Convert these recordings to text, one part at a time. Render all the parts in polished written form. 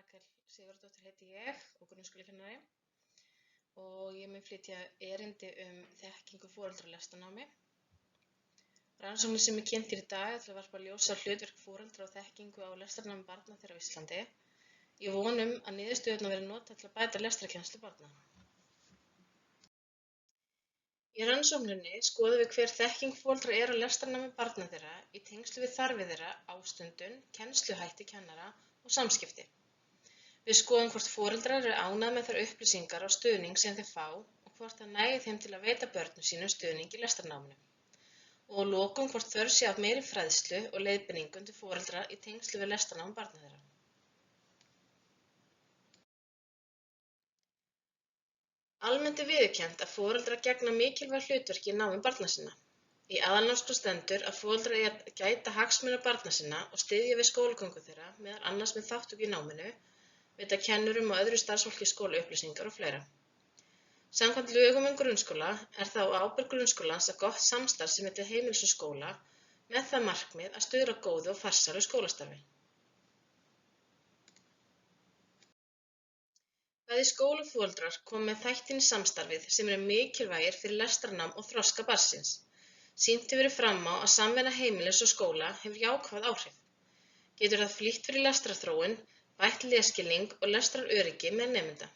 Rakel Sigurðardóttir heiti ég og grunnskólakennari og ég mun flytja erindi þekkingu foreldra á lestrarnámi. Rannsóknin sem kynnt í dag ætla að varpa ljós á hlutverk foreldra og þekkingu á lestrarnámi barna þeirra á Íslandi. Ég vonum að niðurstöðurnar verði notaðar til að bæta lestrarkennslu barna. Í rannsókninni skoðum við hver þekking foreldra á lestrarnámi barna þeirra í tengslum við þarfir þeirra, ástundun, kennsluhætti kennara og samskipti. Við skoðum hvort foreldrar eru ánægðir með þær upplýsingar og stuðning sem þeir fá og hvort það nægi þeim til að veita börnum sínum stuðning í lestrarnáminu. Og að lokum hvort þörf sé á meiri fræðslu og leiðbeiningum til foreldra í tengslum við lestrarnám barna þeirra. Almennt er viðurkennt að foreldrar gegna mikilvægu hlutverki í námi barna sinna. Í aðalnámskrá stendur að foreldrar eigi að gæta hagsmuna barna sinna og styðja við skólagöngu þeirra, meðal annars með þátttöku í náminu, veita kennurum og öðru starfsfólki skóla upplýsingar og fleira. Samkvæmt lögum grunnskóla er það á ábyrgð grunnskólans að gott samstarf sé milli heimilis og skóla með það markmið að stuðla að góðu og farsælu skólastarfi. Bæði skólaforeldrar koma með þætti inn í samstarfið sem eru mikilvægir fyrir lestrarnám og þroska barnsins. Sýnt hefur verið fram á að samvinna heimilis og skóla hefur jákvæð áhrif. Getur það flýtt fyrir lestrarþróun, bætt lesskilning og lestraröryggi með nemenda.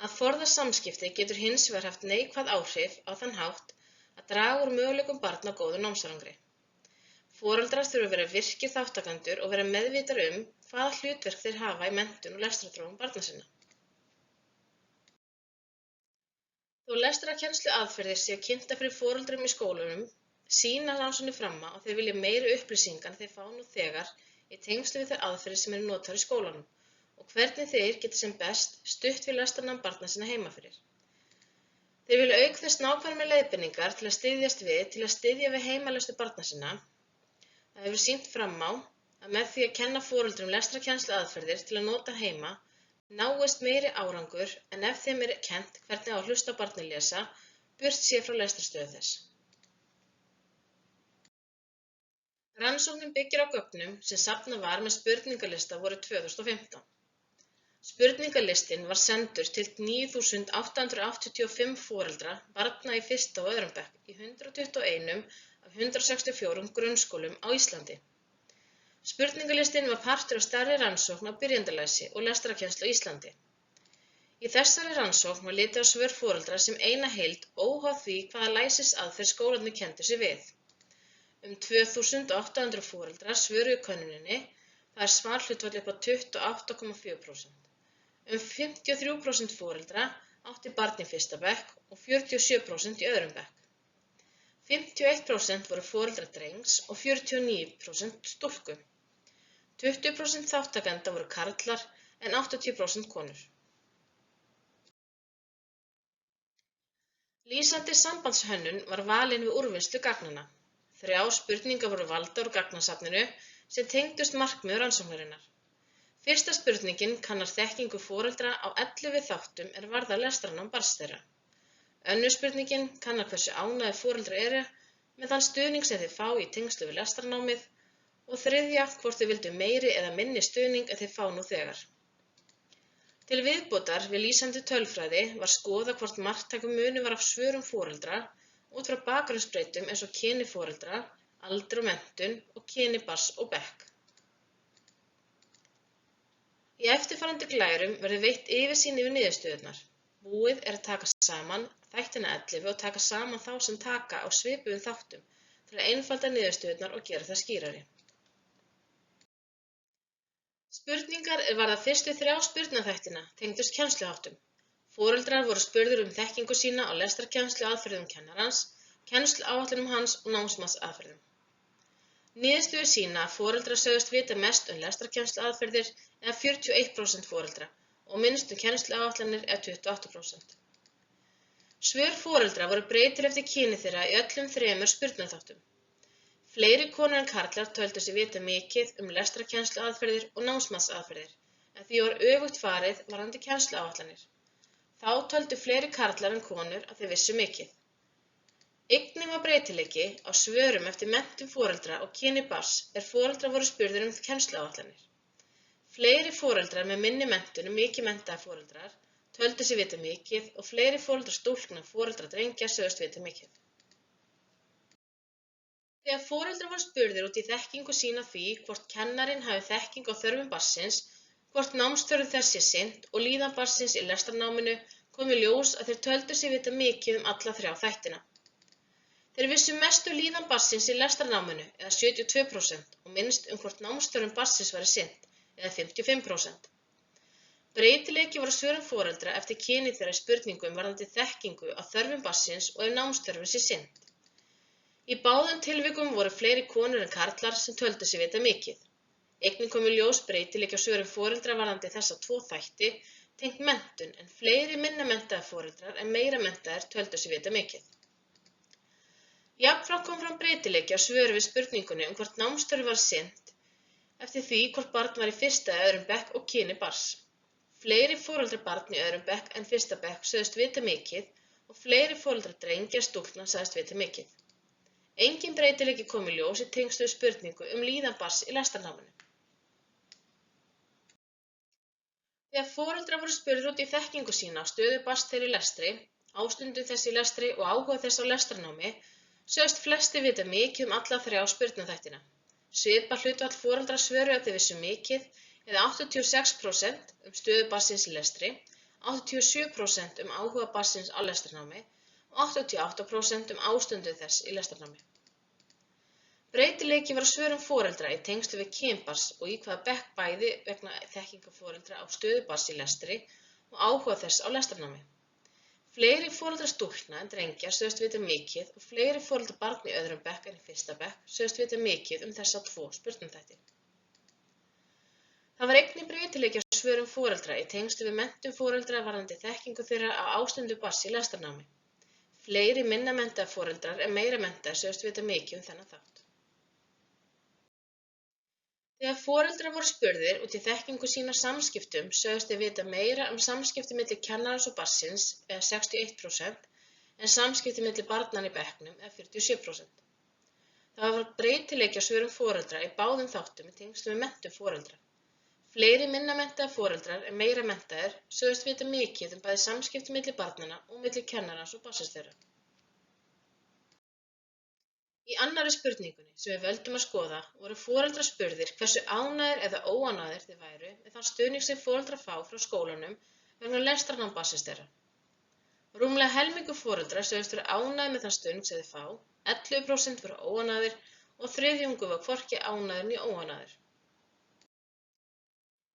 Að forða samskipti getur hins vegar haft neikvæð áhrif á þann hátt að draga úr möguleikum barna á góðum námsárangri. Foreldrar þurfa að vera virkir þátttakendur og vera meðvitar hvaða hlutverk þeir hafa í menntun og lestrarþróun barna sinna. Þó lestrarkennsluaðferðir séu kynntar fyrir foreldrum í skólunum, sýna rannsóknir fram á að þeir vilja meiri upplýsingar en þeir fá nú þegar í tengslum við þær aðferðir sem eru notaðar í skólanum og hvernig þeir geta sem best stutt við lestrarnám barna sinna heima fyrir. Þeir vilja auk þess nákvæmar leiðbeiningar til að styðja við heimalestur barna sinna. Það hefur sýnt fram á að með því að kenna foreldrum lestrarkennsluaðferðir til að nota heima náist meiri árangur en ef þeim er kennt hvernig á að hlusta á barnið lesa, burt séð frá lestrarstöðu þess. Rannsóknin byggir á gögnum sem safnað var með spurningalista vorið 2015. Spurningalistinn var sendur til 9.885 foreldra barna í 1. og 2. bekk í 121 af 164 grunnskólum á Íslandi. Spurningalistinn var partur af stærri rannsókn á byrjendalæsi og lestrarkennslu á Íslandi. Í þessari rannsókn var litið á svör foreldra sem eina heild óháð því hvaða læsisaðferð skólarnir kenndu sig við. 2.800 foreldrar svöruðu könnuninni, það er svarhlutfall upp á 28,4%. 53% foreldra átti barn í 1. bekk og 47% í 2. bekk. 51% voru foreldrar drengs og 49% stúlku. 20% þáttakenda voru karlar en 80% konur. Lýsandi sambandshönnun var valin við úrvinnslu gagnanna. 3 spurningar voru valdar úr gagnasafninu sem tengdust markmiðum rannsóknarinnar. Fyrsta spurningin kannar þekkingu foreldra á 11 þáttum er varða lestrarnám barns þeirra. Önnur spurningin kannar hversu ánægðir foreldrar eru með þann stuðning sem þeir fá í tengslum við lestrarnámið og þriðja hvort þeir vildu meiri eða minni stuðning en þeir fá nú þegar. Til viðbótar við lýsandi tölfræði var skoðað hvort marktækur munur var á svörum foreldra út frá bakgrunnsbreytum eins og kyni foreldra, aldur og menntun og kyni barns og bekk. Í eftirfarandi glærum verður veitt yfirsýn yfir niðurstöðurnar. Búið er að taka saman þættina 11 og taka saman þá sem taka á svipuðum þáttum til að einfalda niðurstöðurnar og gera það skýrari. Spurningar er varða fyrstu 3 spurningaþættina tengdust kennsluháttum. Foreldrar voru spurðir þekkingu sína á lestrarkennsluaðferðum kennarans, kennsluáætlunum hans og námsmatsaðferðum. Niðurstöður sýna að foreldrar sögðust vita mest lestrarkennsluaðferðir eða 41% foreldra og minnst kennsluáætlanir eða 28%. Svör foreldra voru breytileg eftir kyni þeirra í öllum 3 spurningaþáttum. Fleiri konur en karlar töldu sig vita mikið lestrarkennsluaðferðir og námsmatsaðferðir, en því var öfugt farið varðandi kennsluáætlanir. Þá töldu fleiri karlar en konur að þeir vissu mikið. Einnig var breytileiki á svörum eftir menntun foreldra og kyni barns foreldrar voru spurðir kennsluáætlanir. Fleiri foreldrar með minni menntun en mikið menntaðir foreldrar töldu sig vita mikið og fleiri foreldrar stúlkna en foreldrar drengja sögðust vita mikið. Þegar foreldrar voru spurðir út í þekkingu sína á því hvort kennarinn hafi þekkingu á þörfum barnsins, hvort námsþörfum þess sé sinnt og líðan barnsins í lestrarnáminu, kom í ljós að þeir töldu sig vita mikið alla þrjá þættina. Þeir vissu mest líðan barnsins í lestrarnáminu eða 72% og minnst hvort námsþörfum barnsins væri sinnt eða 55%. Breytileiki var á svörum foreldra eftir kyni þeirra í spurningum varðandi þekkingu á þörfum barnsins og ef námsþörfum sé sinnt. Í báðum tilvikum voru fleiri konur en karlar sem töldu sig vita mikið. Einnig kom í ljós breytileiki á svörum foreldra varðandi þessa tvo þætti tengt menntun en fleiri minna menntaðir foreldrar en meira menntaðir töldu sig vita mikið. Jafnframt kom fram breytileiki á svörum við spurningunni hvort námsþörfum var sinnt eftir því hvort barn var í fyrsta eða öðrum bekk og kyni barns. Fleiri foreldrar barn í öðrum bekk en fyrsta bekk sögðust vita mikið og fleiri foreldrar drengja en stúlkna sagðist vita mikið. Engin breytileiki kom í ljós í tengslum við spurningu líðan barns í lestrarnáminu. Þegar foreldrar voru spurðir út í þekkingu sína á stöðu barns þeirra í lestri, ástundun þess í lestri og áhuga þess á lestrarnámi, sögðust flestir vita mikið alla þrjá spurningaþættina. Svipað hlutfall foreldra svöruðu að þeir vissu mikið eða 86% stöðu barnsins í lestri, 87% áhuga barnsins á lestrarnámi og 88% ástundun þess í lestrarnámi. Breytileiki var á svörum foreldra í tengslum við kyn barns og í hvaða bekk bæði vegna þekkingar foreldra á stöðu barns í lestri og áhuga þess á lestrarnámi. Fleiri foreldrar stúlkna en drengja sögðust vita mikið og fleiri foreldrar barna í öðrum bekk en í fyrsta bekk sögðust vita mikið þessa tvo spurningþætti. Það var einnig breytileiki á svörum foreldra í tengslum við menntun foreldra varðandi þekkingu þeirra á ástundun barns í lestrarnámi. Fleiri minna menntaðir foreldrar en meira menntaðir sögðust vita mikið þennan þátt. Þegar foreldrar voru spurðir út í þekkingu sína á samskiptum sögðust þeir vita meira samskipti milli kennarans og barnsins eða 61% en samskipti milli barnanna í bekknum eða 47%. Það var breytileiki á svörum foreldra í báðum þáttum í tengslum við menntun foreldra. Fleiri minna menntaðir foreldrar en meira menntaðir sögðust vita mikið bæði samskipti milli barnanna og milli kennarans og barnsins þeirra. Í annarri spurningunni sem við völdum að skoða voru foreldrar spurðir hversu ánægðir eða óánægðir þeir væru með þann stuðning sem foreldrar fá frá skólanum vegna lestrarnáms barnsins þeirra. Rúmlega helmingur foreldra sögðust vera ánægðir með þann stuðning sem þeir fá, 11% voru óánægðir og þriðjungur var hvorki ánægður né óánægður.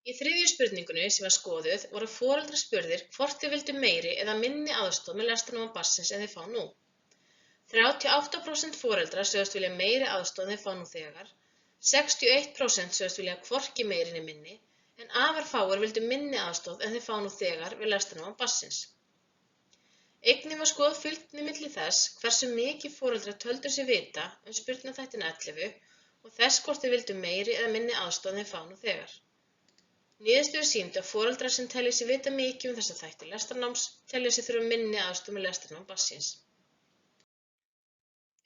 Í þriðju spurningunni sem var skoðuð voru foreldrar spurðir hvort þeir vildu meiri eða minni aðstoð með lestrarnámi barnsins en þeir fá nú. 38% foreldra sögðust vilja meiri aðstoð en þeir fá nú þegar, 61% sögðust vilja hvorki meiri né minni, en afar fáir vildu minni aðstoð en þeir fá nú þegar við lestrarnám barnsins. Einnig var skoðað fylgni milli þess hversu mikið foreldrar töldu sig vita spurningaþættina 11 og þess hvort þeir vildu meiri eða minni aðstoð en þeir fá nú þegar. Niðurstöður sýndu að foreldrar sem telja sig vita mikið þessa þætti lestrarnáms telja sig þurfa minni aðstoð með lestrarnám barnsins.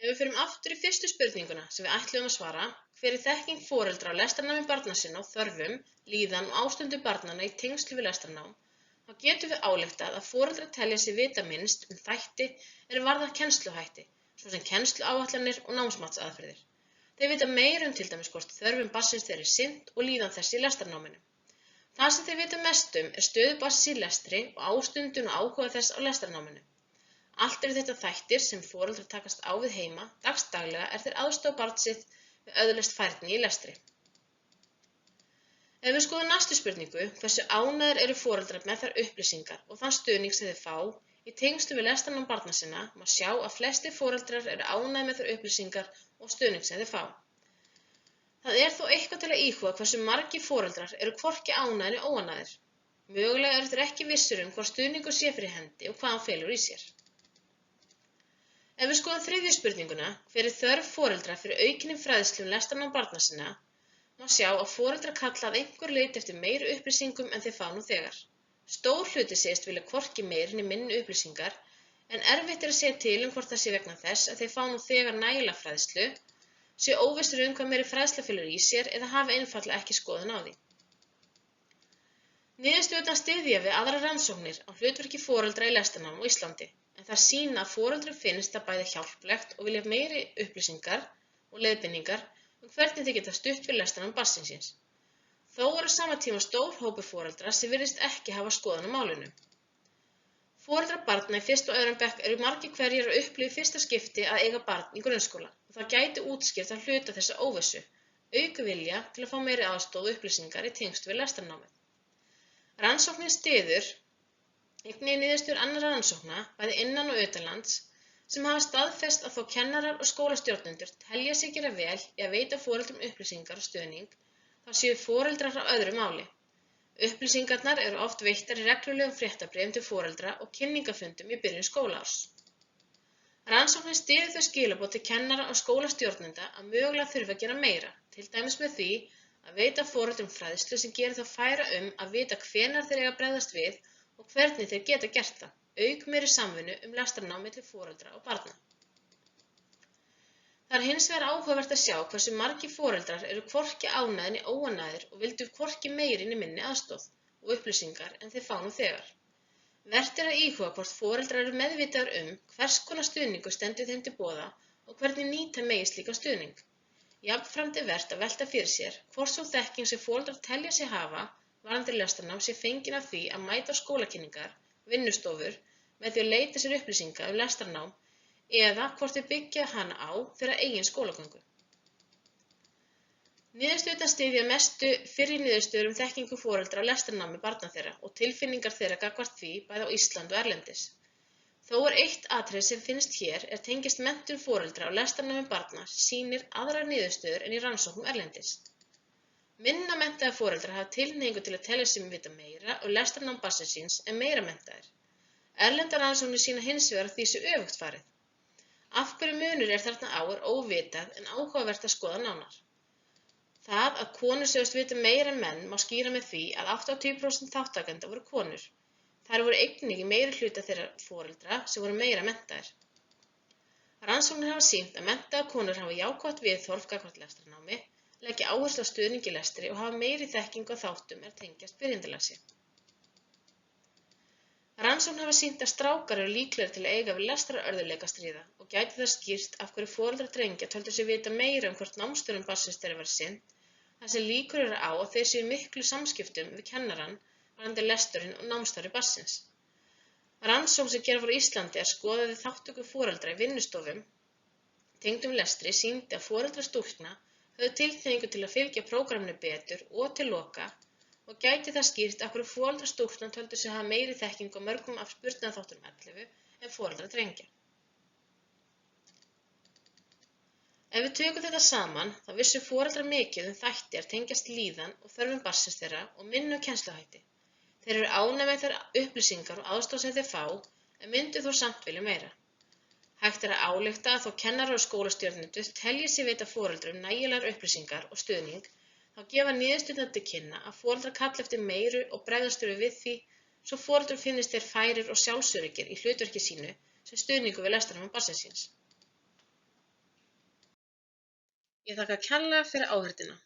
Ef við förum aftur í fyrstu spurninguna sem við ætluðum að svara, hver er þekking foreldra á lestrarnámi barna sinna á þörfum, líðan og ástundun barnanna í tengslum við lestrarnám, þá getum við ályktað að foreldrar telja sig vita minnst þætti er varða kennsluhætti, svo sem kennsluáætlanir og námsmatsaðferðir. Þeir vita meira til dæmis hvort þörfum barnsins þeirra er sinnt og líðan þess í lestrarnáminu. Það sem þeir vita mest er stöðu barnsins í lestri og ástundun og áhuga þess á lestrarnáminu. Allt eru þetta þættir sem foreldrar takast á við heima dagsdaglega þeir aðstoða barn sitt við öðlast færni í lestri. Ef við skoðum næstu spurningu, hversu ánægðir eru foreldrar með þær upplýsingar og þann stuðning sem þeir fá í tengslum við lestrarnám barna sinna, má sjá að flestir foreldrar eru ánægðir með þær upplýsingar og stuðning sem þeir fá. Það er þó eitthvað til að íhuga hversu margir foreldrar eru hvorki ánægðir né óánægðir. Mögulega eru þeir ekki vissir hvort stuðningur sé fyrir hendi og hvað hann felur í sér. Ef við skoðum þriðju spurninguna, hver er þörf foreldra fyrir aukinni fræðslu lestrarnám barna sinna, má sjá að foreldrar kalla að einhverju leyti eftir meiri upplýsingum en þeir fá nú þegar. Stór hluti segist vilja hvorki meiri né minni upplýsingar, en erfitt er að segja til hvort það sé vegna þess að þeir fá nú þegar nægilega fræðslu, sé óvissir hvað meiri fræðsla felur í sér eða hafi einfaldlega ekki skoðun á því. Niðurstöðurnar styðja við aðrar rannsóknir á hlutverki foreldra í lestrarnámi á Íslandi, en þær sýna að foreldrum finnst það bæði hjálplegt og vilja meiri upplýsingar og leiðbeiningar hvernig þeir geta stutt við lestrarnám barnsins síns. Þó er á sama tíma stór hópur foreldra sem virðist ekki hafa skoðun á málinu. Foreldrar barna í 1. og 2. bekk eru margir hverjir að upplifa í fyrsta skipti að eiga barn í grunnskóla og það gæti útskýrt að hluta þessa óvissu, auk vilja til að fá meiri aðstoð og upplýsingar í tengslum við lestrarnámið. Rannsóknin styður einnig niðurstöður annarra rannsókna, bæði innan og utanlands, sem hafa staðfest að þó kennarar og skólastjórnendur telja sig gera vel í að veita foreldrum upplýsingar og stuðning, þá séu foreldrar á öðru máli. Upplýsingarnar eru oft veittar í reglulegum fréttabréfum til foreldra og kynningafundum í byrjun skólaárs. Rannsóknin styður þau skilaboð til kennara og skólastjórnenda að mögulega þurfi að gera meira, til dæmis með því að veita foreldrum fræðslu sem gerir þá færa að vita hvenær þeir eiga að bregðast við og hvernig þeir geta gert það, auk meiri samvinnu lestrarnám milli foreldra og barna. Það er hins vegar áhugavert að sjá hversu margir foreldrar eru hvorki ánægðir né óánægðir og vildu hvorki meiri né minni aðstoð og upplýsingar en þeir fá nú þegar. Vert er að íhuga hvort foreldrar eru meðvitaðir hvers konar stuðningur stendur þeim til boða og hvernig nýta megi slíkan stuðning. Jafnframt er vert að velta fyrir sér hvort sú þekking sem foreldrar telja sig hafa varðandi lestrarnám sé fengin af því að mæta á skólakynningar, vinnustofur með því að leita sér upplýsinga lestrarnám eða hvort þau byggja hana á þeirra eigin skólagöngu. Niðurstöðurnar styðja mestu fyrri niðurstöður þekkingu foreldra á lestrarnámi barna þeirra og tilfinningar þeirra gagnvart því bæði á Íslandi og erlendis. Þó er eitt atriði sem finnst hér tengist menntun foreldra á lestrarnámi barna sýnir aðrar niðurstöður en í rannsóknum erlendis. Minna menntaðir foreldrar hafa tilhneigingu til að telja sig vita meira lestrarnám barnsins síns en meira menntaðir. Erlendar rannsóknir sýna hins vegar að því sé öfugt farið. Af hverju munur þarna á óvitað en áhugavert að skoða nánar. Það að konur sögðust vita meira en menn má skýra með því að 80% þátttakenda voru konur. Þær voru einnig í meiri hluta þeirra foreldra sem voru meira menntaðir. Rannsóknir hafa sýnt að menntaðar konur hafa jákvætt viðhorf gagnvart lestrarnámi, leggja áherslu á stuðning í lestri og hafa meiri þekkingu á þáttum tengjast byrjendalasi. Rannsóknir hafa sýnt að strákar eru líklegri til að eiga við lestrarörðugleika að stríða og gæti það skýrt af hverju foreldrar drengja töldu sig vita meira hvort námsstörfum barnsins þeirra var sinnt, þar sem líkur eru á að þeir séu í miklu samskiptum við kennarann varðandi lesturinn og námsstörf barnsins. Rannsókn sem gerð var á Íslandi skoðaði þátttöku foreldra í vinnustofum tengdum lestri sýndi að foreldrar stúlkna höfðu tilhneigingu til að fylgja prógraminu betur og til loka og gæti það skýrt af hverju foreldrar stúlkna töldu sig hafa meiri þekkingu á mörgum af spurningaþáttunum 11 en foreldrar drengja. Ef við tökum þetta saman, þá vissu foreldrar mikið þætti tengjast líðan og þörfum barnsins þeirra og minni kennsluhætti. Þeir eru ánægðir með þær upplýsingar og aðstoð sem þeir fá, en myndu þó samt vilja meira. Hægt er að álykta að þó kennarar og skólastjórnendur telji sig veita foreldrum nægilegar upplýsingar og stuðning, þá gefa niðurstöðurnar til kynna að foreldrar kalla eftir meiru og bregðast við því svo foreldrum finnist þeir færir og sjálfsöruggir í hlutverki sínu sem stuðningur við lestrarnám barnsins síns. Ég þakka kærlega fyrir áheyrnina.